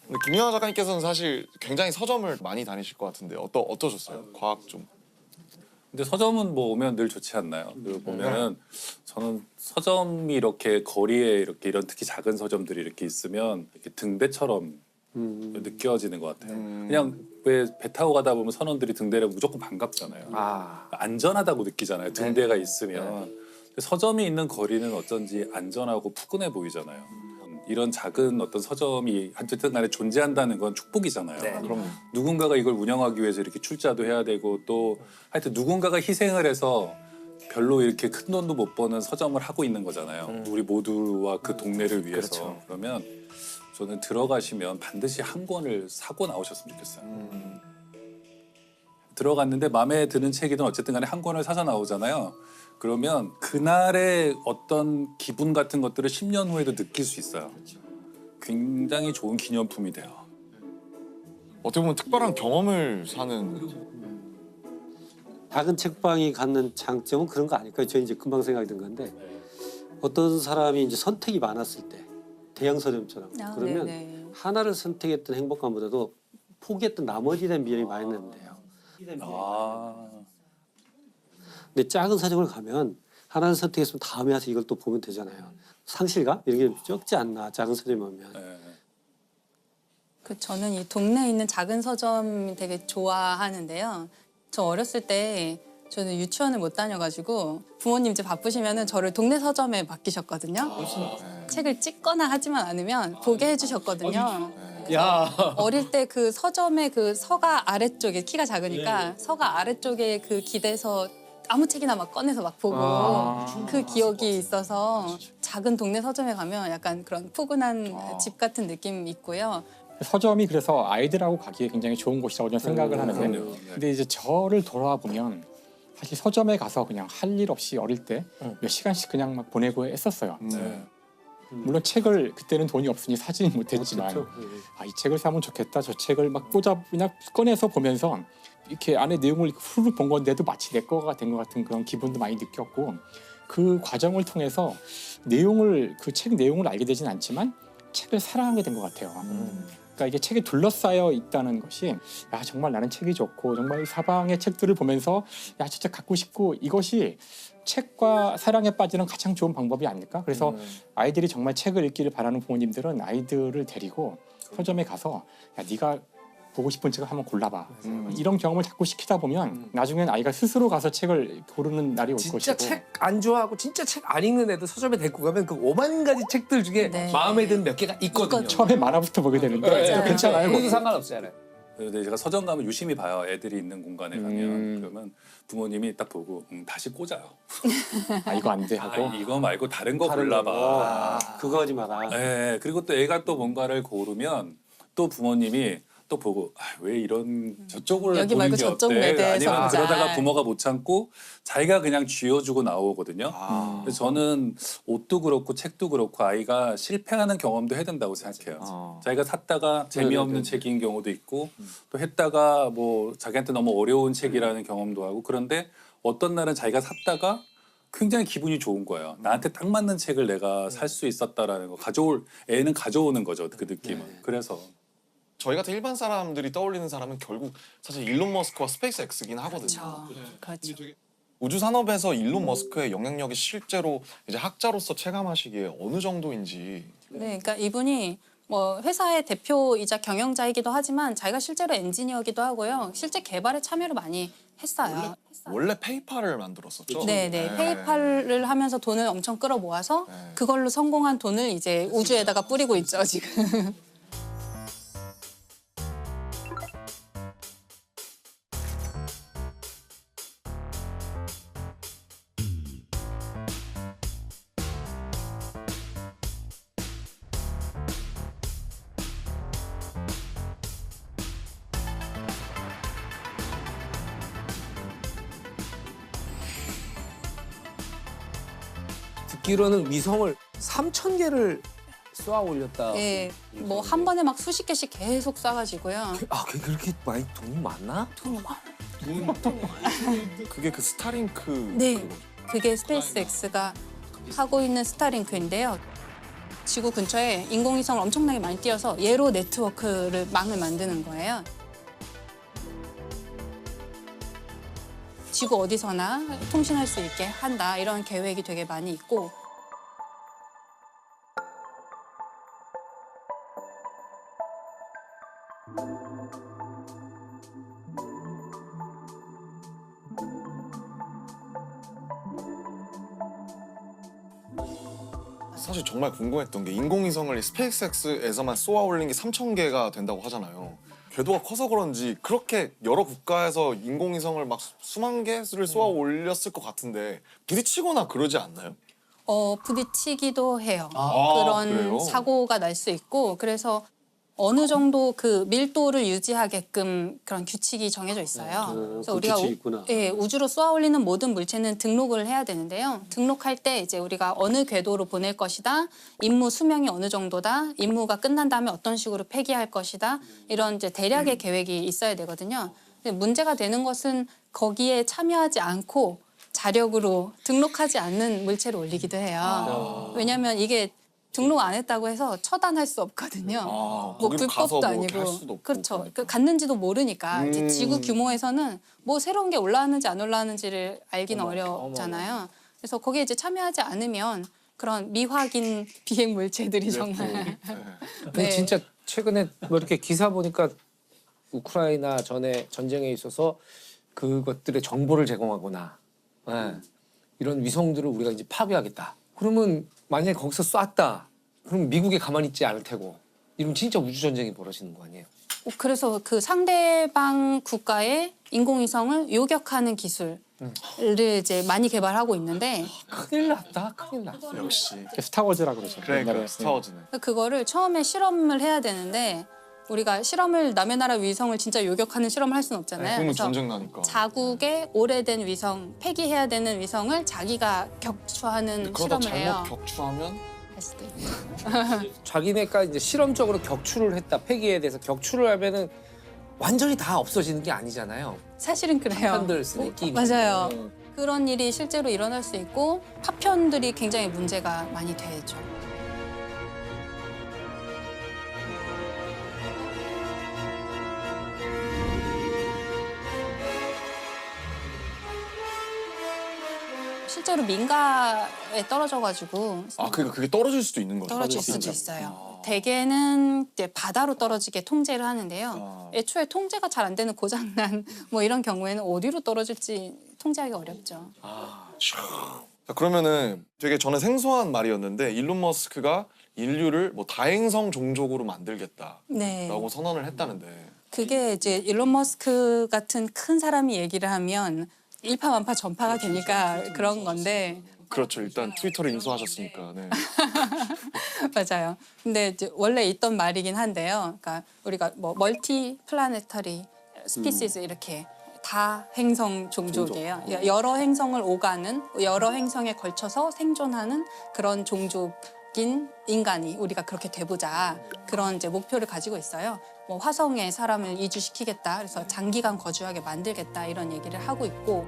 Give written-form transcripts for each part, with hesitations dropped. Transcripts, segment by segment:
근데 김연아 작가님께서는 사실 굉장히 서점을 많이 다니실 것 같은데 어떠셨어요? 과학 좀. 근데 서점은 뭐 오면 늘 좋지 않나요? 그 보면은 저는 서점이 이렇게 거리에 이렇게 이런 특히 작은 서점들이 이렇게 있으면 이렇게 등대처럼 느껴지는 것 같아요. 그냥 왜 배 타고 가다 보면 선원들이 등대를 무조건 반갑잖아요. 안전하다고 느끼잖아요. 등대가 있으면. 근데 서점이 있는 거리는 어쩐지 안전하고 푸근해 보이잖아요. 이런 작은 어떤 서점이 어쨌든 간에 존재한다는 건 축복이잖아요. 네. 그럼 누군가가 이걸 운영하기 위해서 이렇게 출자도 해야 되고 또 하여튼 누군가가 희생을 해서 별로 이렇게 큰 돈도 못 버는 서점을 하고 있는 거잖아요. 우리 모두와 그 동네를 위해서. 그렇죠. 그러면 저는 들어가시면 반드시 한 권을 사고 나오셨으면 좋겠어요. 들어갔는데 마음에 드는 책이든 어쨌든 간에 한 권을 사서 나오잖아요. 그러면 그날의 어떤 기분 같은 것들을 10년 후에도 느낄 수 있어요. 굉장히 좋은 기념품이 돼요. 어떻게 보면 특별한 경험을 사는. 작은 책방이 갖는 장점은 그런 거 아닐까요? 저 이제 금방 생각이 든 건데 어떤 사람이 이제 선택이 많았을 때 대형 서점처럼 그러면 네네. 하나를 선택했던 행복감보다도 포기했던 나머지에 대한 미련이 많이 있는데요. 아, 근데 작은 서점을 가면 하나를 선택했으면 다음에 와서 이걸 또 보면 되잖아요. 상실감 이런 게 적지 않나 작은 서점에 오면. 네. 저는 이 동네에 있는 작은 서점 되게 좋아하는데요. 저 어렸을 때 저는 유치원을 못 다녀가지고 부모님 이제 바쁘시면은 저를 동네 서점에 맡기셨거든요. 책을 찍거나 하지만 않으면 보게 해주셨거든요. 야. 어릴 때 그 서점의 그 서가 아래쪽에 키가 작으니까 서가 아래쪽에 그 기대서 아무 책이나 막 꺼내서 막 보고 그 기억이 있어서 작은 동네 서점에 가면 약간 그런 푸근한 집 같은 느낌이 있고요. 서점이 그래서 아이들하고 가기에 굉장히 좋은 곳이라고 저는 생각을 하는데 그럼요. 네. 근데 이제 저를 돌아와 보면 사실 서점에 가서 그냥 할 일 없이 어릴 때 몇 시간씩 그냥 막 보내고 했었어요. 네. 물론 책을 그때는 돈이 없으니 사지는 못했지만 그렇죠. 이 책을 사면 좋겠다 저 책을 막 그냥 꺼내서 보면서 이렇게 안에 내용을 후루룩 본 건데도 마치 내 거가 된 것 같은 그런 기분도 많이 느꼈고 그 과정을 통해서 그 책 내용을 알게 되진 않지만 책을 사랑하게 된 것 같아요. 그러니까 이게 책에 둘러싸여 있다는 것이 야 정말 나는 책이 좋고 정말 사방의 책들을 보면서 야 진짜 갖고 싶고 이것이 책과 사랑에 빠지는 가장 좋은 방법이 아닐까? 그래서 아이들이 정말 책을 읽기를 바라는 부모님들은 아이들을 데리고 서점에 가서 야 네가 보고 싶은 책을 한번 골라봐. 이런 경험을 자꾸 시키다 보면 나중엔 아이가 스스로 가서 책을 고르는 날이 올 진짜 것이고 책 안 좋아하고 진짜 책 안 읽는 애들 서점에 데리고 가면 그 5만 가지 책들 중에 네. 마음에 드는 몇 개가 있거든요. 처음에 만화부터 보게 되는데 맞아요. 괜찮아요. 그것도 상관없잖아요. 근데 제가 서점 가면 유심히 봐요. 애들이 있는 공간에 가면 그러면 부모님이 딱 보고 다시 꽂아요. 아 이거 안 돼 하고 이거 말고 다른 거 다른 골라봐. 거. 그거 하지 마라. 네, 그리고 또 애가 또 뭔가를 고르면 또 부모님이 또 보고 왜 이런 저쪽을 여기 보는 말고 게 저쪽 어때? 매대에서 아니면 보자. 그러다가 부모가 못 참고 자기가 그냥 쥐어주고 나오거든요. 그래서 저는 옷도 그렇고 책도 그렇고 아이가 실패하는 경험도 해야 된다고 생각해요. 자기가 샀다가 재미없는 책인 경우도 있고 또 했다가 뭐 자기한테 너무 어려운 책이라는 경험도 하고 그런데 어떤 날은 자기가 샀다가 굉장히 기분이 좋은 거예요. 나한테 딱 맞는 책을 내가 살 수 있었다라는 거 애는 가져오는 거죠. 그 느낌은. 그래서 저희 같은 일반 사람들이 떠올리는 사람은 결국 사실 일론 머스크와 스페이스 X긴 하거든요. 그렇죠. 우주 산업에서 일론 머스크의 영향력이 실제로 이제 학자로서 체감하시기에 어느 정도인지. 네, 그러니까 이분이 뭐 회사의 대표이자 경영자이기도 하지만 자기가 실제로 엔지니어기도 하고요. 실제 개발에 참여를 많이 했어요. 원래 페이팔을 만들었었죠. 네네. 페이팔을 하면서 돈을 엄청 끌어 모아서 네. 그걸로 성공한 돈을 이제 우주에다가 뿌리고 있죠, 지금. 듣기로는 위성을 3,000개를 쏘아 올렸다. 예, 뭐 한 번에 막 수십 개씩 계속 쏴가지고요. 아, 그렇게 많이 돈이 많나? 돈이 많아. 그게 그 스타링크. 네, 그거죠. 그게 스페이스 X가 하고 있는 스타링크인데요. 지구 근처에 인공위성을 엄청나게 많이 띄워서 얘로 네트워크를 망을 만드는 거예요. 지구 어디서나 통신할 수 있게 한다 이런 계획이 되게 많이 있고 사실 정말 궁금했던 게 인공위성을 스페이스X에서만 쏘아 올린 게 3,000개가 된다고 하잖아요. 궤도가 커서 그런지 그렇게 여러 국가에서 인공위성을 막 수만 개를 쏘아 올렸을 것 같은데 부딪히거나 그러지 않나요? 부딪히기도 해요. 아, 그런 그래요? 사고가 날 수 있고 그래서 어느 정도 그 밀도를 유지하게끔 그런 규칙이 정해져 있어요. 그래서 그 규칙이 있구나. 예, 우주로 쏘아 올리는 모든 물체는 등록을 해야 되는데요. 등록할 때 이제 우리가 어느 궤도로 보낼 것이다, 임무 수명이 어느 정도다, 임무가 끝난 다음에 어떤 식으로 폐기할 것이다 이런 이제 대략의 계획이 있어야 되거든요. 근데 문제가 되는 것은 거기에 참여하지 않고 자력으로 등록하지 않는 물체를 올리기도 해요. 왜냐하면 이게 등록 안 했다고 해서 처단할 수 없거든요. 뭐 거기로 가서 불법도 뭐 이렇게 할 아니고 수도 없고 그렇죠. 그러니까. 그 갔는지도 모르니까 이제 지구 규모에서는 뭐 새로운 게 올라왔는지 안 올라왔는지를 알기는 어렵잖아요. 그래서 거기에 이제 참여하지 않으면 그런 미확인 비행 물체들이 정말 근데 네. 진짜 최근에 뭐 이렇게 기사 보니까 우크라이나 전에 전쟁에 있어서 그것들의 정보를 제공하거나 예, 이런 위성들을 우리가 이제 파괴하겠다. 그러면 만약에 거기서 쐈다. 그럼 미국이 가만히 있지 않을 테고. 이러면 진짜 우주 전쟁이 벌어지는 거 아니에요? 그래서 그 상대방 국가의 인공위성을 요격하는 기술을 이제 많이 개발하고 있는데 큰일 났다. 큰일 났어. 역시. 스타워즈라고 그러죠. 그러니까 옛날에. 스타워즈네. 그거를 처음에 실험을 해야 되는데 우리가 실험을 남의 나라 위성을 진짜 요격하는 실험을 할 수는 없잖아요. 그러면 그래서 전쟁 나니까. 자국의 오래된 위성, 폐기해야 되는 위성을 자기가 격추하는 그러다 실험을 해요. 잘못 격추하면 할 수도 있고. 자기네가 이제 실험적으로 격추를 했다. 폐기에 대해서 격추를 하면은 완전히 다 없어지는 게 아니잖아요. 사실은 그래요. 파편들 쓰는 끼. 맞아요. 그런 일이 실제로 일어날 수 있고 파편들이 굉장히 문제가 많이 되죠. 실제로 민가에 떨어져가지고 그러니까 그게 떨어질 수도 있는 거죠. 떨어질 수도 있어요. 대개는 이제 바다로 떨어지게 통제를 하는데요. 애초에 통제가 잘 안 되는 고장난 뭐 이런 경우에는 어디로 떨어질지 통제하기 어렵죠. 자, 그러면은 되게 저는 생소한 말이었는데 일론 머스크가 인류를 뭐 다행성 종족으로 만들겠다라고 네. 선언을 했다는데 그게 이제 일론 머스크 같은 큰 사람이 얘기를 하면 일파만파 전파가 되니까 그런 건데 그렇죠. 일단 트위터를 인수하셨으니까. 네. 맞아요. 근데 이제 원래 있던 말이긴 한데요. 그러니까 우리가 뭐 멀티 플라네터리 스피시스 이렇게 다 행성 종족이에요. 여러 행성을 오가는 여러 행성에 걸쳐서 생존하는 그런 종족인 인간이 우리가 그렇게 돼보자 그런 이제 목표를 가지고 있어요. 뭐 화성에 사람을 이주시키겠다. 그래서 장기간 거주하게 만들겠다 이런 얘기를 하고 있고.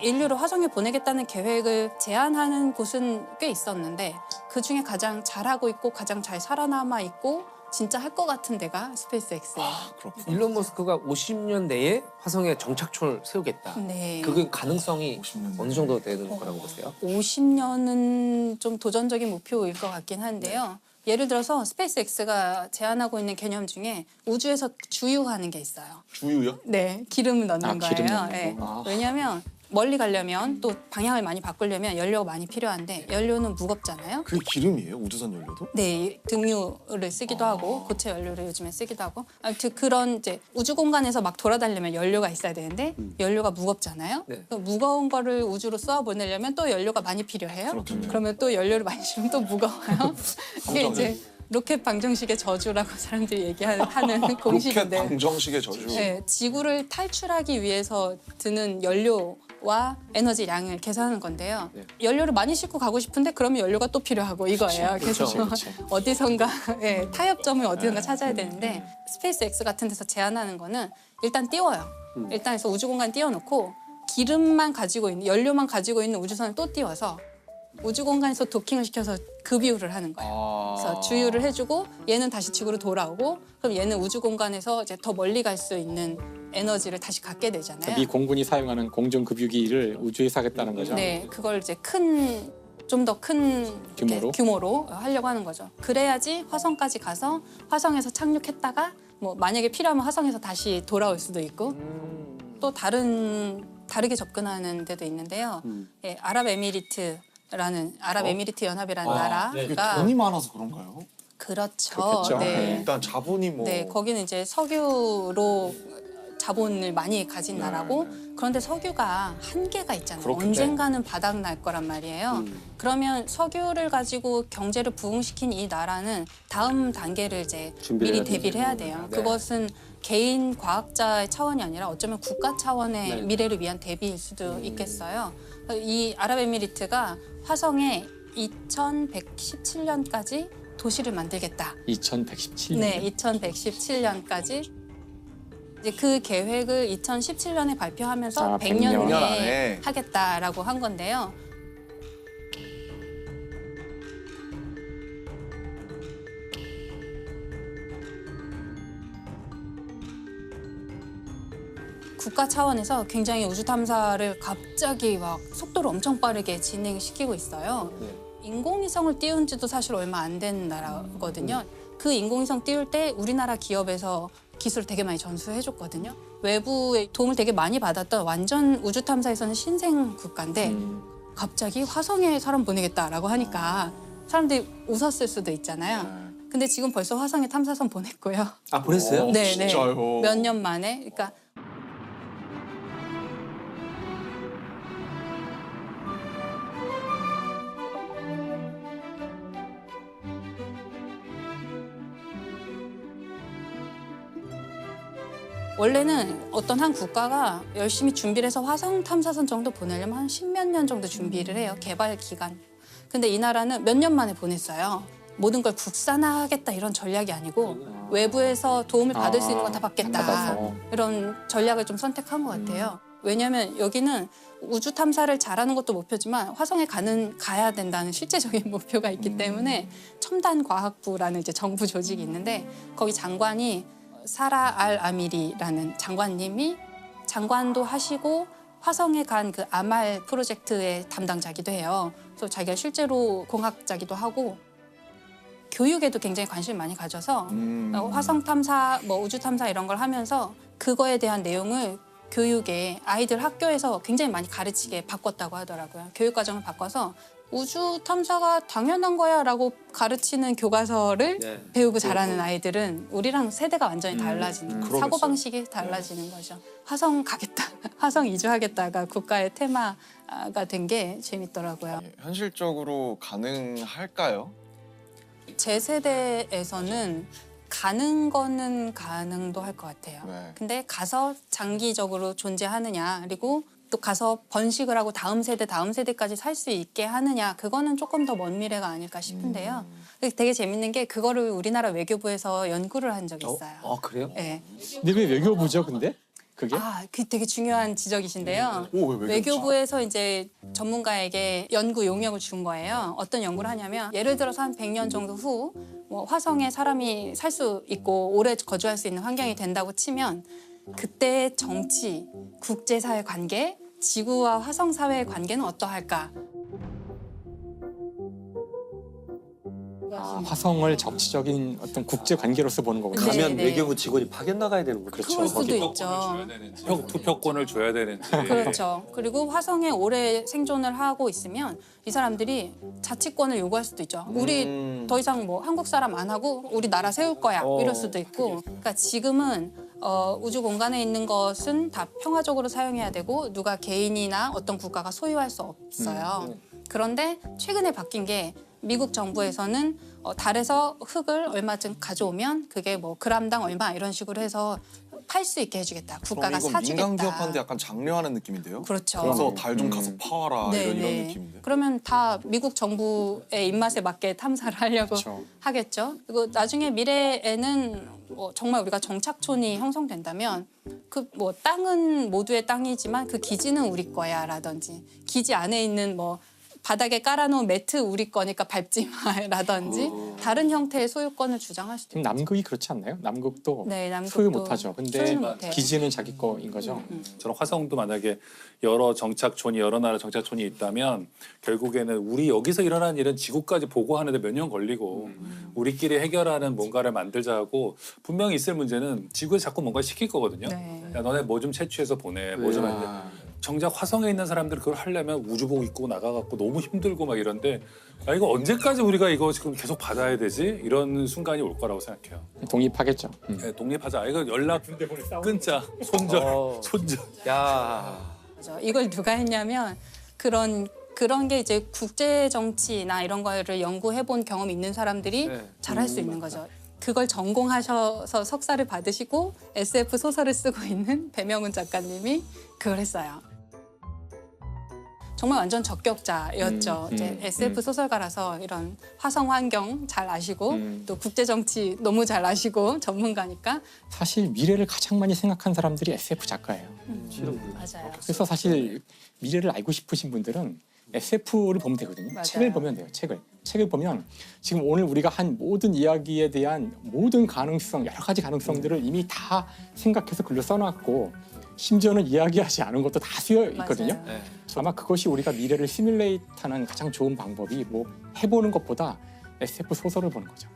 인류를 화성에 보내겠다는 계획을 제안하는 곳은 꽤 있었는데 그중에 가장 잘하고 있고 가장 잘 살아남아 있고 진짜 할 것 같은 데가 스페이스X예요. 그렇구나. 일론 머스크가 50년 내에 화성에 정착촌을 세우겠다. 네. 그게 가능성이 50년 어느 정도 되는 거라고 보세요? 50년은 좀 도전적인 목표일 것 같긴 한데요. 예를 들어서 스페이스X가 제안하고 있는 개념 중에 우주에서 주유하는 게 있어요. 주유요? 네, 기름을 넣는 거예요. 기름 넣는 네. 거. 왜냐하면 멀리 가려면 또 방향을 많이 바꾸려면 연료가 많이 필요한데 연료는 무겁잖아요. 그게 기름이에요? 우주선 연료도? 네, 등유를 쓰기도 하고 고체 연료를 요즘에 쓰기도 하고 아무튼 그런 이제 우주 공간에서 막 돌아다니려면 연료가 있어야 되는데 연료가 무겁잖아요. 네. 그 무거운 거를 우주로 쏘아 보내려면 또 연료가 많이 필요해요. 그렇군요. 그러면 또 연료를 많이 주면 또 무거워요. 이게 이제 로켓 방정식의 저주라고 사람들이 얘기하는 로켓 공식인데 방정식의 저주. 네, 지구를 탈출하기 위해서 드는 연료와 에너지 양을 계산하는 건데요. 연료를 많이 싣고 가고 싶은데 그러면 연료가 또 필요하고 이거예요. 그래서 어디선가 타협점을 어디선가 찾아야 되는데 스페이스X 같은 데서 제안하는 거는 일단 띄워요. 일단 해서 우주 공간 띄워놓고 기름만 가지고 있는 연료만 가지고 있는 우주선을 또 띄워서 우주 공간에서 도킹을 시켜서 급유를 하는 거예요. 그래서 주유를 해주고 얘는 다시 지구로 돌아오고 그럼 얘는 우주 공간에서 이제 더 멀리 갈 수 있는 에너지를 다시 갖게 되잖아요. 미 공군이 사용하는 공중급유기를 우주에서 하겠다는 거죠. 네, 그걸 이제 좀 더 큰 규모로 하려고 하는 거죠. 그래야지 화성까지 가서 화성에서 착륙했다가 뭐 만약에 필요하면 화성에서 다시 돌아올 수도 있고 또 다르게 접근하는 데도 있는데요. 예, 아랍에미리트 연합이라는 이게 나라가 돈이 많아서 그런가요? 그렇죠. 그렇겠죠. 네. 일단 자본이 뭐 네, 거기는 이제 석유로 자본을 많이 가진 나라고 그런데 석유가 한계가 있잖아요. 그렇겠네. 언젠가는 바닥 날 거란 말이에요. 그러면 석유를 가지고 경제를 부흥시킨 이 나라는 다음 단계를 이제 준비를 미리 해야 대비를 해야 돼요. 그것은 개인 과학자의 차원이 아니라 어쩌면 국가 차원의 미래를 위한 대비일 수도 있겠어요. 이 아랍에미리트가 화성에 2117년까지 도시를 만들겠다. 2117년. 네, 2117년까지 이제 그 계획을 2017년에 발표하면서 100년 100년 후에 안에. 하겠다라고 한 건데요. 국가 차원에서 굉장히 우주 탐사를 갑자기 막 속도를 엄청 빠르게 진행시키고 있어요. 인공위성을 띄운 지도 사실 얼마 안 된 나라거든요. 그 인공위성 띄울 때 우리나라 기업에서 기술을 되게 많이 전수해줬거든요. 외부의 도움을 되게 많이 받았던 완전 우주 탐사에서는 신생 국가인데 갑자기 화성에 사람 보내겠다라고 하니까 사람들이 웃었을 수도 있잖아요. 근데 지금 벌써 화성에 탐사선 보냈고요. 아 보냈어요? 네, 진짜요? 몇 년 만에. 그러니까 원래는 어떤 한 국가가 열심히 준비를 해서 화성 탐사선 정도 보내려면 한 10몇 년 정도 준비를 해요. 개발 기간. 근데 이 나라는 몇 년 만에 보냈어요. 모든 걸 국산화하겠다 이런 전략이 아니고 외부에서 도움을 받을 수 있는 건 다 받겠다. 받아서. 이런 전략을 좀 선택한 것 같아요. 왜냐하면 여기는 우주 탐사를 잘하는 것도 목표지만 화성에 가야 된다는 실제적인 목표가 있기 때문에 첨단 과학부라는 이제 정부 조직이 있는데 거기 장관이 사라 알 아미리라는 장관님이 장관도 하시고 화성에 간 그 아말 프로젝트의 담당자기도 해요. 그래서 자기가 실제로 공학자기도 하고 교육에도 굉장히 관심을 많이 가져서 화성 탐사, 뭐 우주 탐사 이런 걸 하면서 그거에 대한 내용을 교육에 아이들 학교에서 굉장히 많이 가르치게 바꿨다고 하더라고요. 교육 과정을 바꿔서 우주 탐사가 당연한 거야라고 가르치는 교과서를 배우고 자라는 아이들은 우리랑 세대가 완전히 달라지는 거예요. 사고 방식이 달라지는 거죠. 화성 가겠다, 화성 이주하겠다가 국가의 테마가 된 게 재밌더라고요. 현실적으로 가능할까요? 제 세대에서는 가는 거는 가능도 할 것 같아요. 네. 근데 가서 장기적으로 존재하느냐 그리고 또 가서 번식을 하고 다음 세대까지 살 수 있게 하느냐 그거는 조금 더 먼 미래가 아닐까 싶은데요. 되게 재밌는 게 그거를 우리나라 외교부에서 연구를 한 적이 있어요. 아 그래요? 네. 근데 왜 외교부죠, 근데? 그게? 그 되게 중요한 지적이신데요. 오, 왜 외교부에서 이제 전문가에게 연구 용역을 준 거예요. 어떤 연구를 하냐면 예를 들어서 한 100년 정도 후 뭐 화성에 사람이 살 수 있고 오래 거주할 수 있는 환경이 된다고 치면 그때의 정치, 국제사회 관계, 지구와 화성 사회의 관계는 어떠할까? 화성을 정치적인 어떤 국제 관계로서 보는 거군요. 네, 가면 네. 외교부 직원이 파견 나가야 되는 거죠. 그럴 수도 있죠. 투표권을 줘야 되는지. 그렇죠. 그리고 화성에 오래 생존을 하고 있으면 이 사람들이 자치권을 요구할 수도 있죠. 우리 더 이상 뭐 한국 사람 안 하고 우리 나라 세울 거야 이럴 수도 있고. 그러니까 지금은 우주 공간에 있는 것은 다 평화적으로 사용해야 되고 누가 개인이나 어떤 국가가 소유할 수 없어요. 그런데 최근에 바뀐 게 미국 정부에서는 달에서 흙을 얼마쯤 가져오면 그게 뭐 그람당 얼마 이런 식으로 해서 팔 수 있게 해주겠다. 그럼 국가가 이건 사주겠다. 민간 기업한테 약간 장려하는 느낌인데요? 그렇죠. 그래서 달 좀 가서 파와라 네, 이런 네. 느낌인데. 그러면 다 미국 정부의 입맛에 맞게 탐사를 하려고 그렇죠. 하겠죠. 그리고 나중에 미래에는 정말 우리가 정착촌이 형성된다면 그 뭐 땅은 모두의 땅이지만 그 기지는 우리 거야라든지 기지 안에 있는 뭐 바닥에 깔아놓은 매트 우리 거니까 밟지 마라든지 다른 형태의 소유권을 주장할 수도 지금 있죠. 남극이 그렇지 않나요? 남극도 네, 남극도 소유 못하죠. 근데 소유는 못해요. 기지는 자기 거인 거죠. 저런 화성도 만약에 여러 정착촌이 여러 나라 정착촌이 있다면 결국에는 우리 여기서 일어나는 일은 지구까지 보고하는데 몇 년 걸리고 우리끼리 해결하는 뭔가를 만들자 하고 분명히 있을 문제는 지구에 자꾸 뭔가 시킬 거거든요. 네. 야 너네 뭐 좀 채취해서 보내. 뭐 좀 안 돼. 정작 화성에 있는 사람들 그걸 하려면 우주복 입고 나가갖고 너무 힘들고 막 이런데 야 이거 언제까지 우리가 이거 지금 계속 받아야 되지? 이런 순간이 올 거라고 생각해요. 독립하겠죠. 네, 독립하자. 이거 연락 끊자. 손절. 야. 그죠. 이걸 누가 했냐면 그런 게 이제 국제 정치나 이런 거를 연구해 본 경험이 있는 사람들이 네. 잘할 수 있는 거죠. 그걸 전공하셔서 석사를 받으시고 SF 소설을 쓰고 있는 배명훈 작가님이 그걸 했어요. 정말 완전 적격자였죠. 이제 SF 소설가라서 이런 화성 환경 잘 아시고 또 국제 정치 너무 잘 아시고 전문가니까 사실 미래를 가장 많이 생각한 사람들이 SF 작가예요. 맞아요. 그래서 사실 미래를 알고 싶으신 분들은 SF를 보면 되거든요. 맞아요. 책을 보면 돼요. 책을 보면 지금 오늘 우리가 한 모든 이야기에 대한 모든 가능성, 여러 가지 가능성들을 이미 다 생각해서 글로 써놨고 심지어는 이야기하지 않은 것도 다 쓰여 있거든요. 맞아요. 네. 아마 그것이 우리가 미래를 시뮬레이트하는 가장 좋은 방법이 뭐 해보는 것보다 SF 소설을 보는 거죠.